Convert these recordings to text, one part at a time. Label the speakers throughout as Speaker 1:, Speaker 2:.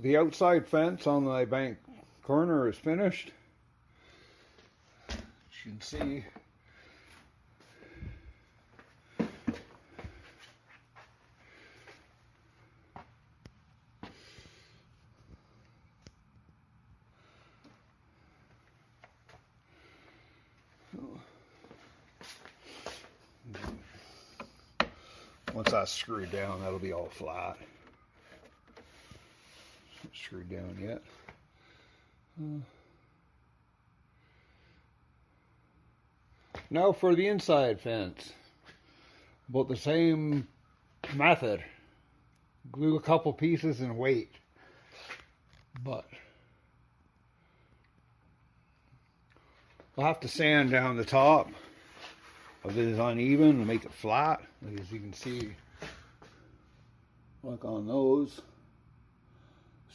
Speaker 1: the outside fence on the bank corner is finished. As you can see, once that's screwed down, that'll be all flat. It's not screwed down yet. Now for the inside fence. About the same method. Glue a couple pieces and wait. But we'll have to sand down the top of it is uneven and make it flat. As you can see, like on those,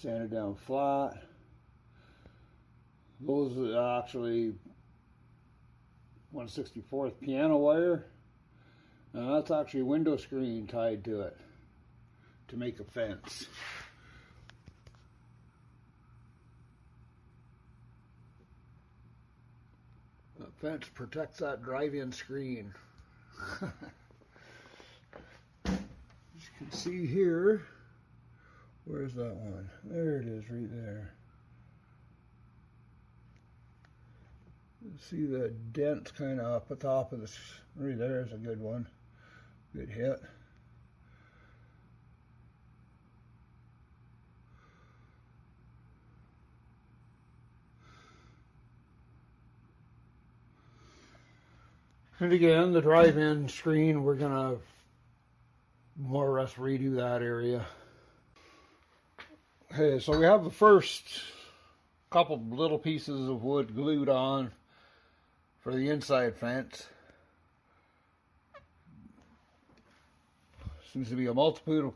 Speaker 1: sand it down flat. Those are actually 1/64 piano wire, and that's actually a window screen tied to it to make a fence. The fence protects that drive-in screen. As you can see here, where's that one? There it is, right there. You see the dents kind of up the top of this. Right there's a good one. Good hit. And again, the drive-in screen, we're gonna more or less redo that area. Okay, so we have the first couple little pieces of wood glued on for the inside fence. Seems to be a multitude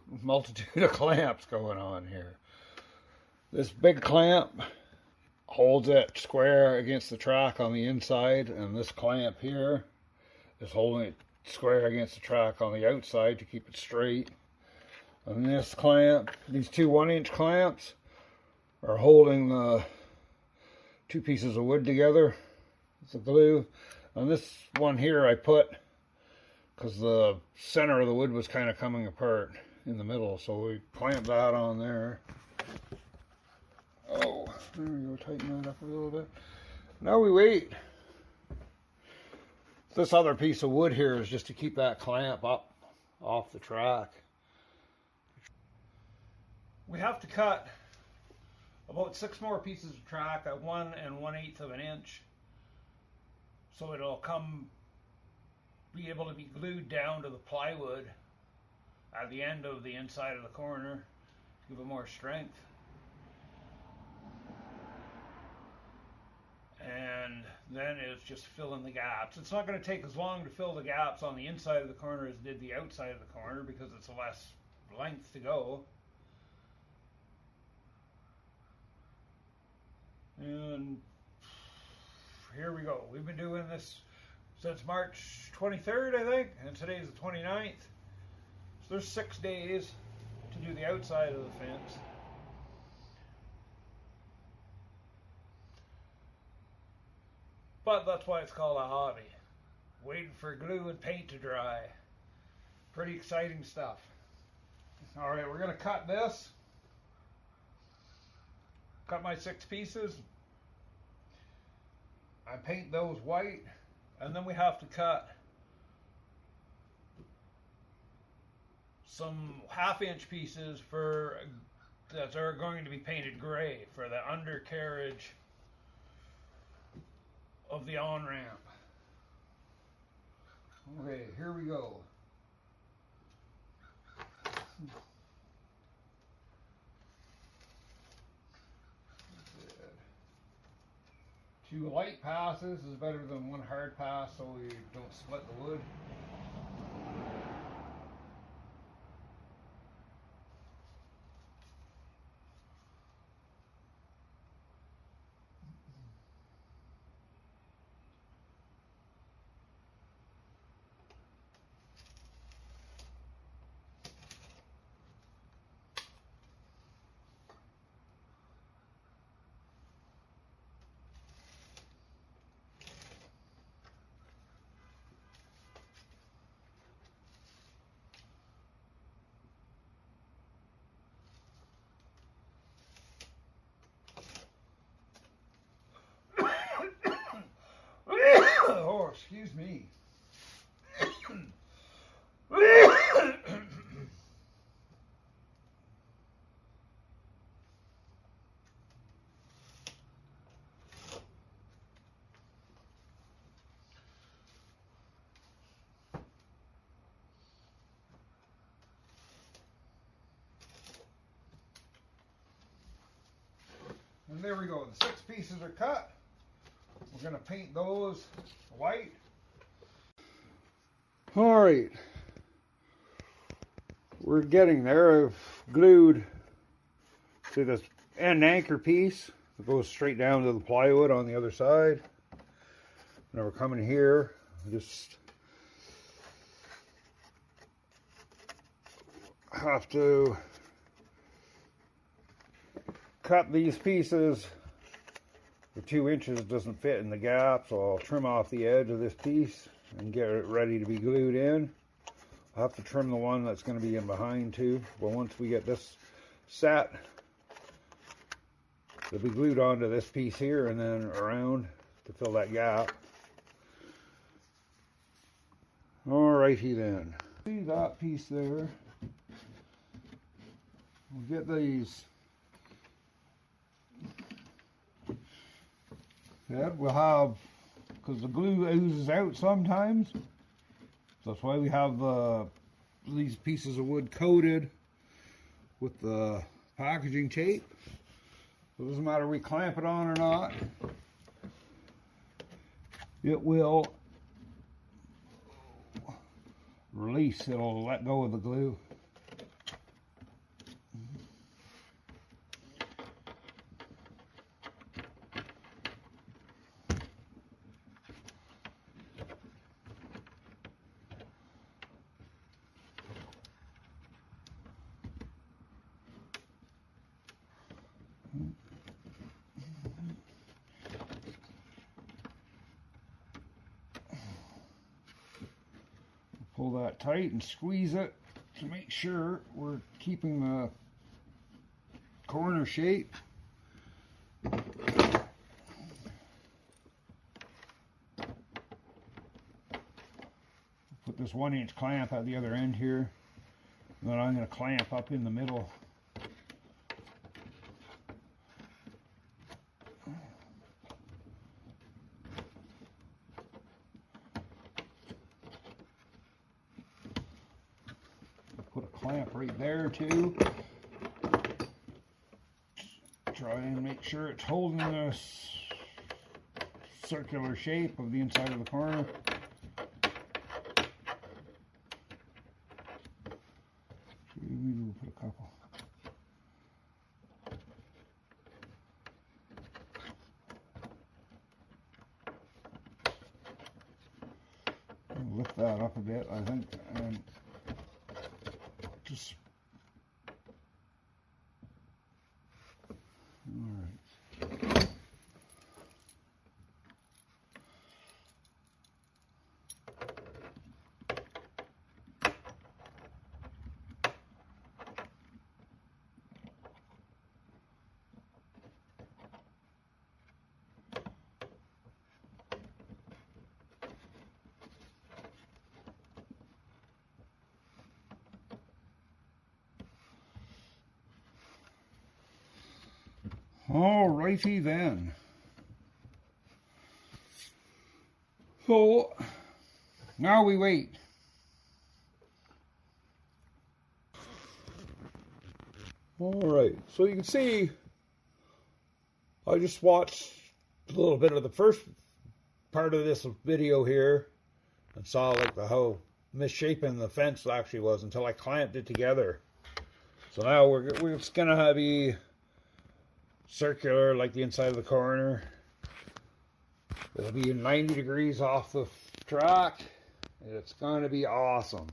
Speaker 1: of clamps going on here. This big clamp holds it square against the track on the inside, and this clamp here is holding it square against the track on the outside to keep it straight. And this clamp, these two 1-inch clamps, are holding the two pieces of wood together. It's a glue. And this one here I put because the center of the wood was kind of coming apart in the middle, so we clamped that on there. Oh, there we go, tighten that up a little bit. Now we wait. This other piece of wood here is just to keep that clamp up off the track. We have to cut about 6 more pieces of track at 1 1/8 of an inch, so it'll be able to be glued down to the plywood at the end of the inside of the corner to give it more strength. And then it's just filling the gaps. It's not going to take as long to fill the gaps on the inside of the corner as it did the outside of the corner because it's less length to go. And here we go. We've been doing this since March 23rd, I think, and today's the 29th. So there's 6 days to do the outside of the fence. But that's why it's called a hobby. Waiting for glue and paint to dry. Pretty exciting stuff. Alright, we're going to cut this. Cut my 6 pieces. I paint those white. And then we have to cut some 1/2-inch pieces that are going to be painted gray for the undercarriage of the on-ramp. Okay, here we go. Two light passes is better than one hard pass, so we don't split the wood. Excuse me. And there we go. The 6 pieces are cut. We're going to paint those white. All right. We're getting there. I've glued to this end anchor piece. It goes straight down to the plywood on the other side. Now we're coming here. Just have to cut these pieces. The 2 inches doesn't fit in the gap, so I'll trim off the edge of this piece and get it ready to be glued in. I'll have to trim the one that's going to be in behind too, but once we get this set, it'll be glued onto this piece here and then around to fill that gap. Alrighty then. See that piece there? We'll get these. Yeah, we'll have, because the glue oozes out sometimes, so that's why we have these pieces of wood coated with the packaging tape. So it doesn't matter if we clamp it on or not, it will release, it'll let go of the glue. Pull that tight and squeeze it to make sure we're keeping the corner shape. Put this 1-inch clamp at the other end here, and then I'm going to clamp up in the middle. Put a clamp right there too. Try and make sure it's holding this circular shape of the inside of the corner. Maybe we'll put a couple. I'll lift that up a bit, I think, and just all right. Alrighty then. So now we wait. Alright, so you can see I just watched a little bit of the first part of this video here and saw like how misshapen the fence actually was until I clamped it together. So now we're just gonna be circular like the inside of the corner. It'll be 90 degrees off the track. It's going to be awesome.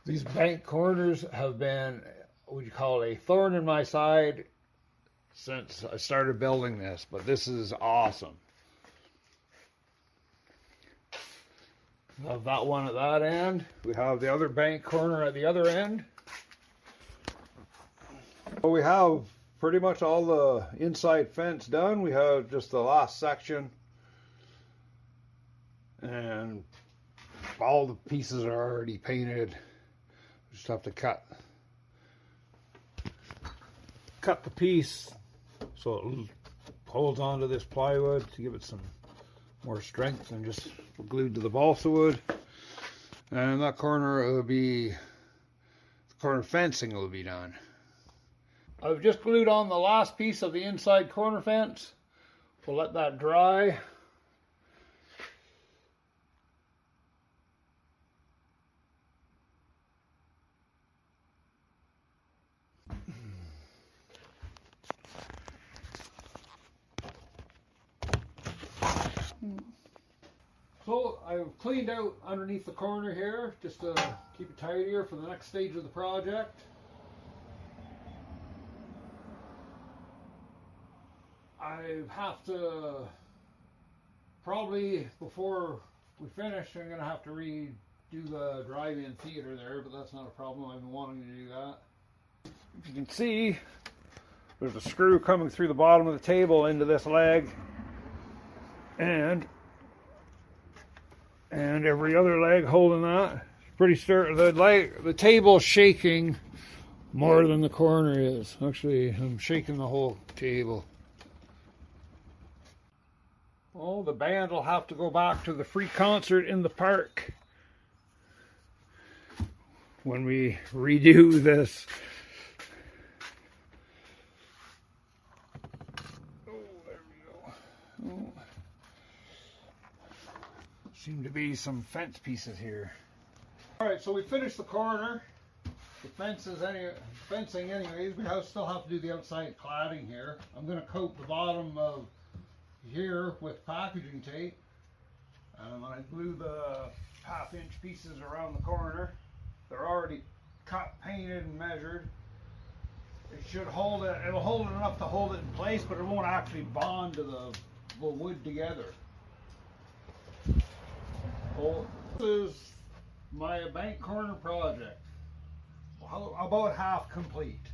Speaker 1: These bank corners have been what you call a thorn in my side since I started building this, but this is awesome. We have that one at that end. We have the other bank corner at the other end. So we have pretty much all the inside fence done. We have just the last section, and all the pieces are already painted. Just have to cut the piece so it holds onto this plywood to give it some more strength than just glued to the balsa wood. And that corner will be, the corner fencing will be done. I've just glued on the last piece of the inside corner fence. We'll let that dry. So I've cleaned out underneath the corner here just to keep it tidier for the next stage of the project. I have to probably, before we finish, I'm going to have to redo the drive-in theater there, but that's not a problem. I've been wanting to do that. If you can see, there's a screw coming through the bottom of the table into this leg, and every other leg holding that. Pretty sturdy. The table's shaking more than the corner is. Actually, I'm shaking the whole table. Oh, the band will have to go back to the free concert in the park when we redo this. Oh, there we go. Oh. Seem to be some fence pieces here. Alright, so we finished the corner. The fencing anyways. We still have to do the outside cladding here. I'm going to coat the bottom of here with packaging tape. And I glue the 1/2 inch pieces around the corner. They're already cut, painted, and measured. It should hold it. It'll hold it enough to hold it in place, but it won't actually bond to the wood together. Well, this is my bank corner project. About half complete.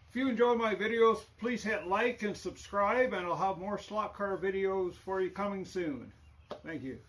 Speaker 1: If you enjoy my videos, please hit like and subscribe, and I'll have more slot car videos for you coming soon. Thank you.